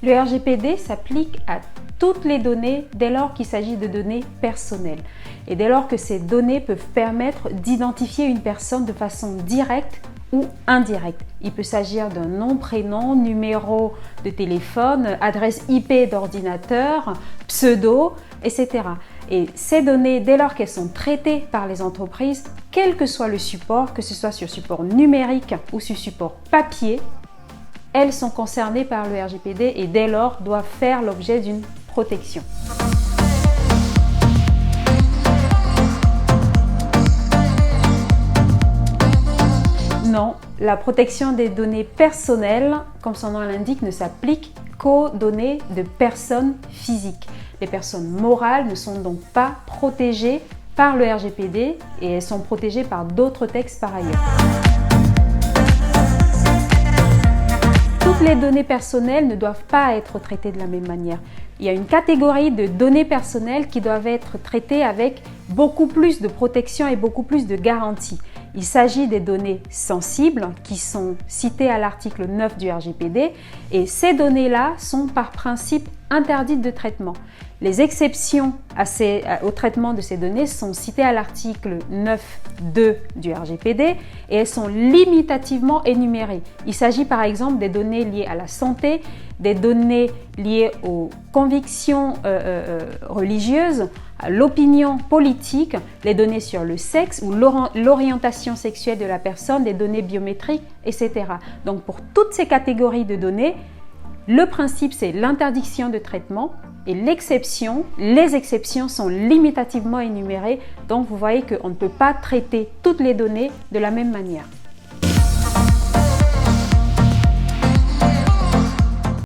Le RGPD s'applique à toutes les données dès lors qu'il s'agit de données personnelles et dès lors que ces données peuvent permettre d'identifier une personne de façon directe ou indirecte. Il peut s'agir d'un nom, prénom, numéro de téléphone, adresse IP d'ordinateur, pseudo, etc. Et ces données, dès lors qu'elles sont traitées par les entreprises, quel que soit le support, que ce soit sur support numérique ou sur support papier, elles sont concernées par le RGPD et dès lors doivent faire l'objet d'une protection. Non, la protection des données personnelles, comme son nom l'indique, ne s'applique qu'aux données de personnes physiques. Les personnes morales ne sont donc pas protégées par le RGPD et elles sont protégées par d'autres textes par ailleurs. Toutes les données personnelles ne doivent pas être traitées de la même manière. Il y a une catégorie de données personnelles qui doivent être traitées avec beaucoup plus de protection et beaucoup plus de garanties. Il s'agit des données sensibles qui sont citées à l'article 9 du RGPD et ces données-là sont par principe interdites de traitement. Les exceptions au traitement de ces données sont citées à l'article 9.2 du RGPD et elles sont limitativement énumérées. Il s'agit par exemple des données liées à la santé, des données liées aux convictions religieuses, à l'opinion politique, les données sur le sexe ou l'orientation sexuelle de la personne, des données biométriques, etc. Donc pour toutes ces catégories de données, le principe c'est l'interdiction de traitement et les exceptions sont limitativement énumérées. Donc vous voyez qu'on ne peut pas traiter toutes les données de la même manière.